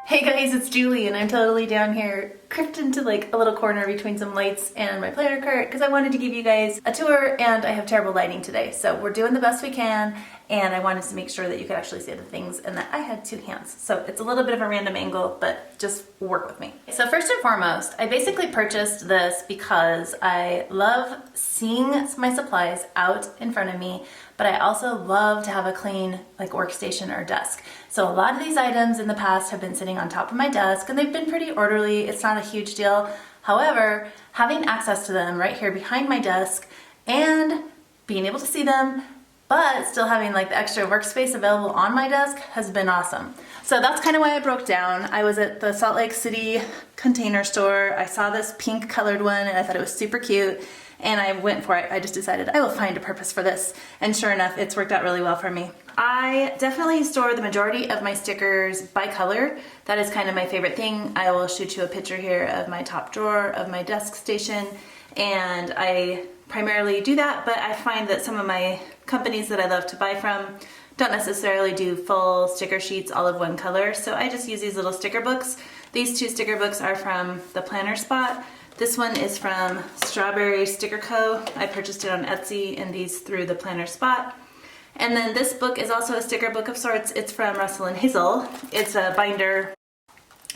Hey guys, it's Julie and I'm totally down here cripped into like a little corner between some lights and my planner cart because I wanted to give you guys a tour and I have terrible lighting today. So we're doing the best we can and I wanted to make sure that you could actually see the things and that I had two hands. So it's a little bit of a random angle, but just work with me. So first and foremost, I basically purchased this because I love seeing my supplies out in front of me, but I also love to have a clean like workstation or desk. So a lot of these items in the past have been sitting on top of my desk and they've been pretty orderly. It's not a huge deal. However, having access to them right here behind my desk and being able to see them, but still having like the extra workspace available on my desk has been awesome. So that's kind of why I broke down. I was at the Salt Lake City Container Store. I saw this pink colored one and I thought it was super cute. And I went for it. I just decided I will find a purpose for this. And sure enough, it's worked out really well for me. I definitely store the majority of my stickers by color. That is kind of my favorite thing. I will shoot you a picture here of my top drawer of my desk station. And I primarily do that, but I find that some of my companies that I love to buy from don't necessarily do full sticker sheets all of one color. So I just use these little sticker books. These two sticker books are from the Planner Spot. This one is from Strawberry Sticker Co. I purchased it on Etsy and these through the Planner Spot. And then this book is also a sticker book of sorts. It's from Russell and Hazel. It's a binder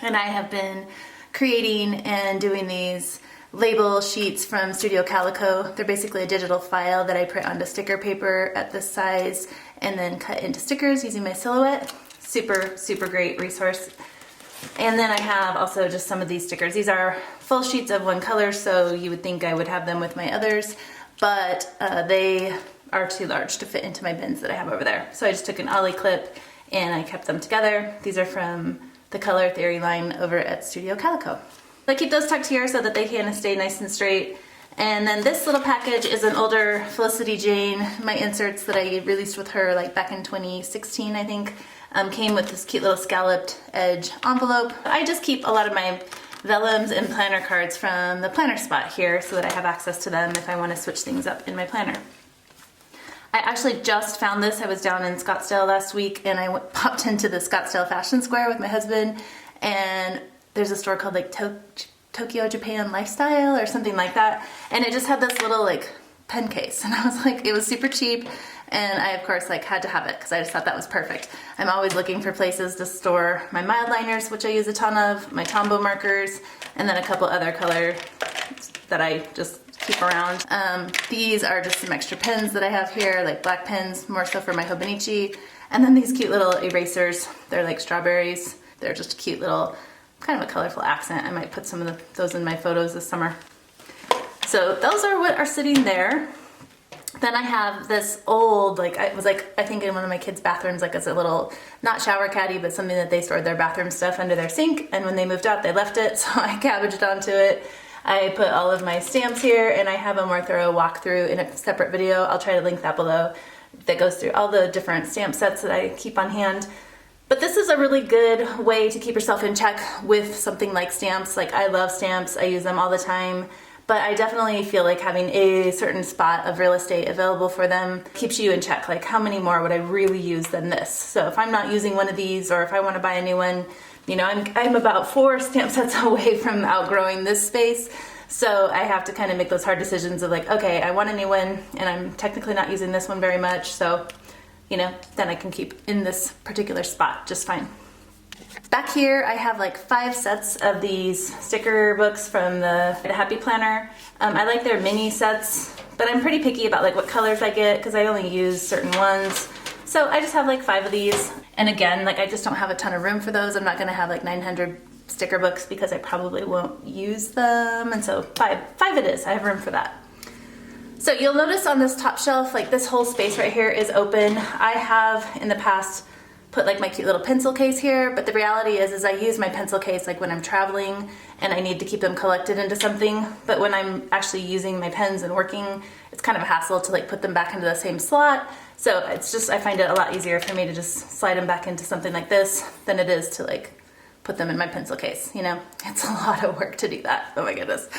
and I have been creating and doing these label sheets from Studio Calico. They're basically a digital file that I print onto sticker paper at this size and then cut into stickers using my Silhouette. Super, super great resource. And then I have also just some of these stickers. These are full sheets of one color, so you would think I would have them with my others, but they are too large to fit into my bins that I have over there. So I just took an ollie clip and I kept them together. These are from the Color Theory line over at Studio Calico. I keep those tucked here so that they can stay nice and straight. And then this little package is an older Felicity Jane, my inserts that I released with her like back in 2016, I think. Came with this cute little scalloped edge envelope. I just keep a lot of my vellums and planner cards from the Planner Spot here so that I have access to them if I want to switch things up in my planner. I actually just found this. I was down in Scottsdale last week and I popped into the Scottsdale Fashion Square with my husband, and there's a store called like Tokyo Japan Lifestyle or something like that, and it just had this little like pen case and I was like, it was super cheap. And I, of course, like had to have it because I just thought that was perfect. I'm always looking for places to store my mildliners, which I use a ton of, my tombow markers, and then a couple other color that I just keep around. These are just some extra pens that I have here, like black pens, more so for my Hobonichi. And then these cute little erasers. They're like strawberries. They're just a cute little, kind of a colorful accent. I might put some of those in my photos this summer. So those are what are sitting there. Then I have this old, like, I think in one of my kids' bathrooms, like as a little, not shower caddy, but something that they stored their bathroom stuff under their sink. And when they moved out, they left it. So I cabbaged onto it. I put all of my stamps here and I have a more thorough walkthrough in a separate video. I'll try to link that below. That goes through all the different stamp sets that I keep on hand. But this is a really good way to keep yourself in check with something like stamps. Like, I love stamps. I use them all the time. But I definitely feel like having a certain spot of real estate available for them keeps you in check. Like, how many more would I really use than this? So if I'm not using one of these, or if I want to buy a new one, you know, I'm about 4 stamp sets away from outgrowing this space. So I have to kind of make those hard decisions of like, okay, I want a new one and I'm technically not using this one very much. So, you know, then I can keep in this particular spot just fine. Back here I have like 5 sets of these sticker books from the Happy Planner. I like their mini sets, but I'm pretty picky about like what colors I get because I only use certain ones. So I just have like 5 of these. And again, like I just don't have a ton of room for those. I'm not gonna have like 900 sticker books because I probably won't use them. And so 5 it is, I have room for that. So you'll notice on this top shelf, like this whole space right here is open. I have in the past put like my cute little pencil case here, but the reality is I use my pencil case like when I'm traveling and I need to keep them collected into something, but when I'm actually using my pens and working, it's kind of a hassle to like put them back into the same slot. So it's just, I find it a lot easier for me to just slide them back into something like this than it is to like put them in my pencil case, you know? It's a lot of work to do that, oh my goodness.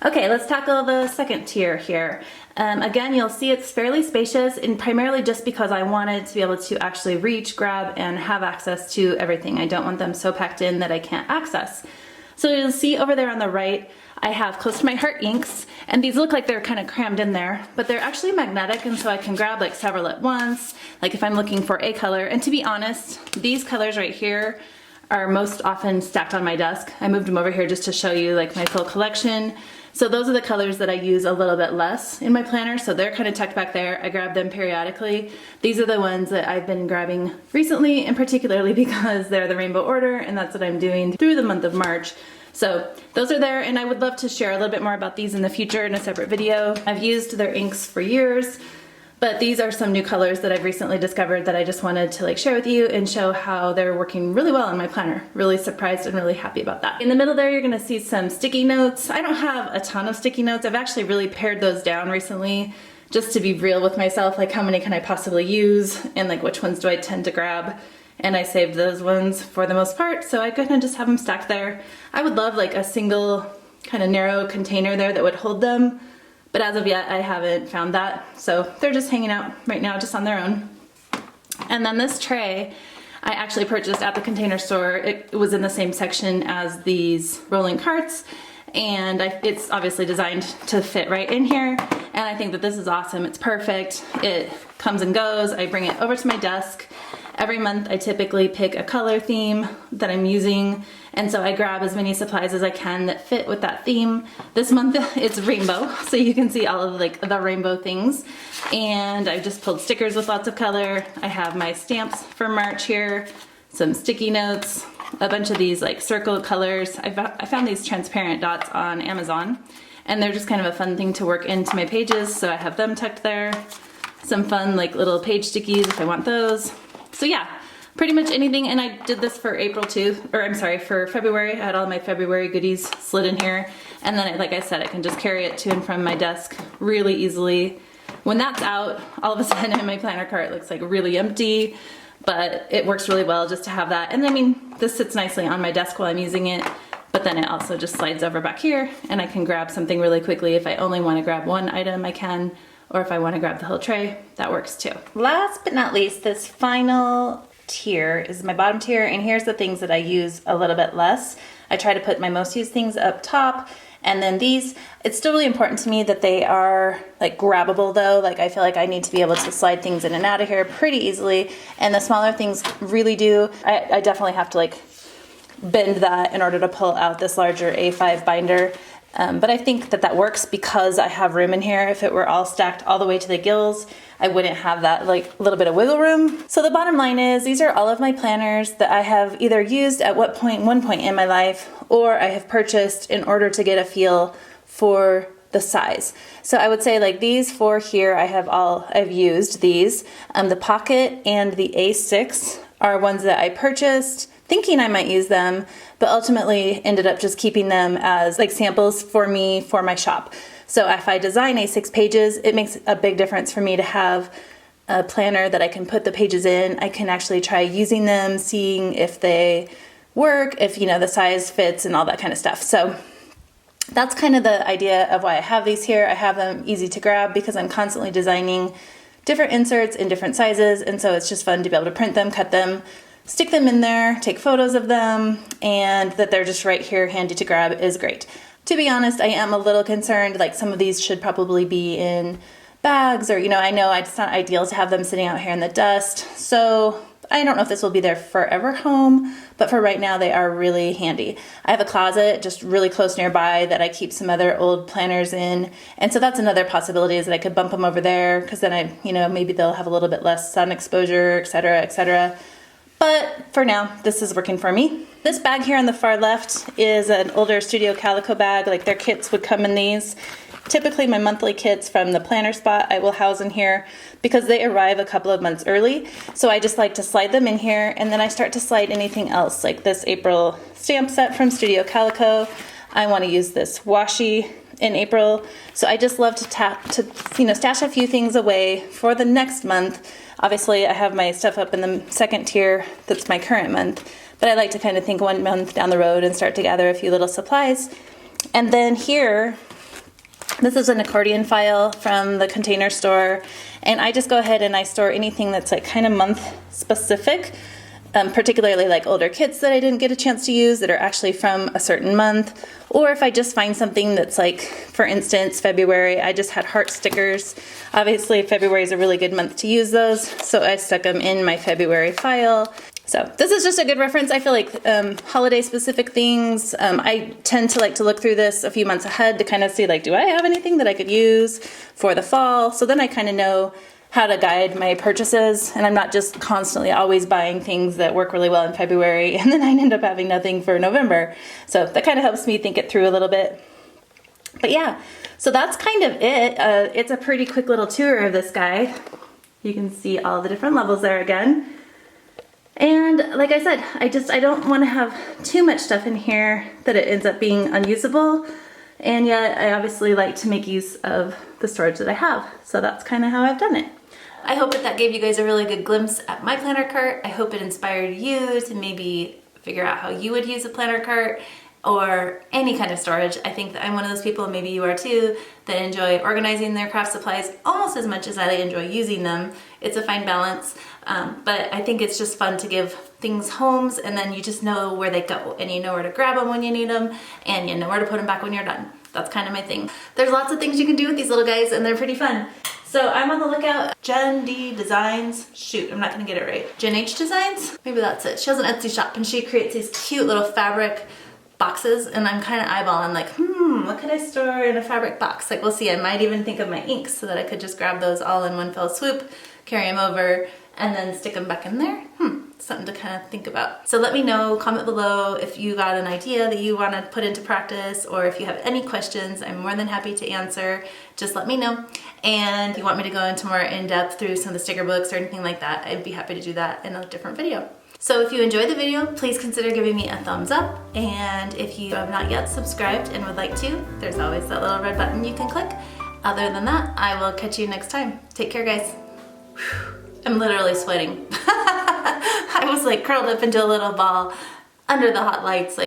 Okay, let's tackle the second tier here. Again, you'll see it's fairly spacious, and primarily just because I wanted to be able to actually reach, grab, and have access to everything. I don't want them so packed in that I can't access. So you'll see over there on the right, I have Close to My Heart inks, and these look like they're kind of crammed in there, but they're actually magnetic, and so I can grab like several at once, like if I'm looking for a color. And to be honest, these colors right here are most often stacked on my desk. I moved them over here just to show you like my full collection. So those are the colors that I use a little bit less in my planner, so they're kind of tucked back there. I grab them periodically. These are the ones that I've been grabbing recently, and particularly because they're the rainbow order, and that's what I'm doing through the month of March. So those are there, and I would love to share a little bit more about these in the future in a separate video. I've used their inks for years, but these are some new colors that I've recently discovered that I just wanted to like share with you and show how they're working really well in my planner. Really surprised and really happy about that. In the middle there, you're gonna see some sticky notes. I don't have a ton of sticky notes. I've actually really pared those down recently just to be real with myself, like how many can I possibly use and like which ones do I tend to grab. And I saved those ones for the most part, so I couldn't just have them stacked there. I would love like a single kind of narrow container there that would hold them. But as of yet, I haven't found that. So they're just hanging out right now just on their own. And then this tray, I actually purchased at the Container Store. It was in the same section as these rolling carts. And it's obviously designed to fit right in here. And I think that this is awesome. It's perfect. It comes and goes. I bring it over to my desk. Every month I typically pick a color theme that I'm using, and so I grab as many supplies as I can that fit with that theme. This month it's rainbow, so you can see all of like the rainbow things. And I've just pulled stickers with lots of color. I have my stamps for March here, some sticky notes, a bunch of these like circle colors. I found these transparent dots on Amazon, and they're just kind of a fun thing to work into my pages, so I have them tucked there. Some fun like little page stickies if I want those. So yeah, pretty much anything, and I did this for April too, or I'm sorry, for February. I had all my February goodies slid in here, and then like I said, I can just carry it to and from my desk really easily. When that's out, all of a sudden my planner cart looks like really empty, but it works really well just to have that. And I mean, this sits nicely on my desk while I'm using it, but then it also just slides over back here, and I can grab something really quickly. If I only want to grab one item, I can. Or if I want to grab the whole tray, that works too. Last but not least, this final tier is my bottom tier, and here's the things that I use a little bit less. I try to put my most used things up top, and then these, it's still really important to me that they are like grabbable though. Like I feel like I need to be able to slide things in and out of here pretty easily, and the smaller things really do. I definitely have to like bend that in order to pull out this larger A5 binder. But I think that that works because I have room in here. If it were all stacked all the way to the gills, I wouldn't have that like little bit of wiggle room. So the bottom line is these are all of my planners that I have either used at one point in my life, or I have purchased in order to get a feel for the size. So I would say like these four here, I've used these. The Pocket and the A6 are ones that I purchased thinking I might use them, but ultimately ended up just keeping them as like samples for me for my shop. So if I design A6 pages, it makes a big difference for me to have a planner that I can put the pages in. I can actually try using them, seeing if they work, if you know the size fits and all that kind of stuff. So that's kind of the idea of why I have these here. I have them easy to grab because I'm constantly designing different inserts in different sizes, and so it's just fun to be able to print them, cut them, stick them in there, take photos of them, and that they're just right here handy to grab is great. To be honest, I am a little concerned, like some of these should probably be in bags, or I know it's not ideal to have them sitting out here in the dust, so I don't know if this will be their forever home, but for right now they are really handy. I have a closet just really close nearby that I keep some other old planners in, and so that's another possibility, is that I could bump them over there, because then maybe they'll have a little bit less sun exposure, etc., etc. But for now, this is working for me. This bag here on the far left is an older Studio Calico bag. Like their kits would come in these. Typically my monthly kits from the planner spot I will house in here because they arrive a couple of months early. So I just like to slide them in here, and then I start to slide anything else, like this April stamp set from Studio Calico. I want to use this washi in April. So I just love to stash a few things away for the next month. Obviously, I have my stuff up in the second tier, that's my current month, but I like to kind of think one month down the road and start to gather a few little supplies. And then here, This is an accordion file from the Container Store, and I just go ahead and I store anything that's like kind of month specific, particularly like older kits that I didn't get a chance to use that are actually from a certain month, or if I just find something that's like, for instance, February, I just had heart stickers. Obviously February is a really good month to use those, so I stuck them in my February file. So this is just a good reference. I feel like holiday specific things, I tend to like to look through this a few months ahead to kind of see like, do I have anything that I could use for the fall? So then I kind of know how to guide my purchases, and I'm not just constantly always buying things that work really well in February and then I end up having nothing for November. So that kind of helps me think it through a little bit. But yeah, so that's kind of it. It's a pretty quick little tour of this guy. You can see all the different levels there again. And like I said, I don't want to have too much stuff in here that it ends up being unusable, and yet I obviously like to make use of the storage that I have. So that's kind of how I've done it. I hope that gave you guys a really good glimpse at my planner cart. I hope it inspired you to maybe figure out how you would use a planner cart or any kind of storage. I think that I'm one of those people, maybe you are too, that enjoy organizing their craft supplies almost as much as I enjoy using them. It's a fine balance, but I think it's just fun to give things homes, and then you just know where they go, and you know where to grab them when you need them, and you know where to put them back when you're done. That's kind of my thing. There's lots of things you can do with these little guys, and they're pretty fun. So I'm on the lookout. Jen D Designs. Shoot, I'm not gonna get it right. Jen H Designs? Maybe that's it. She has an Etsy shop, and she creates these cute little fabric boxes, and I'm kind of eyeballing like, what could I store in a fabric box? Like, we'll see. I might even think of my inks so that I could just grab those all in one fell swoop, carry them over, and then stick them back in there. Something to kind of think about. So let me know, comment below if you got an idea that you want to put into practice, or if you have any questions, I'm more than happy to answer. Just let me know. And if you want me to go into more in-depth through some of the sticker books or anything like that, I'd be happy to do that in a different video. So if you enjoyed the video, please consider giving me a thumbs up. And if you have not yet subscribed and would like to, there's always that little red button you can click. Other than that, I will catch you next time. Take care, guys. I'm literally sweating. I was like curled up into a little ball under the hot lights.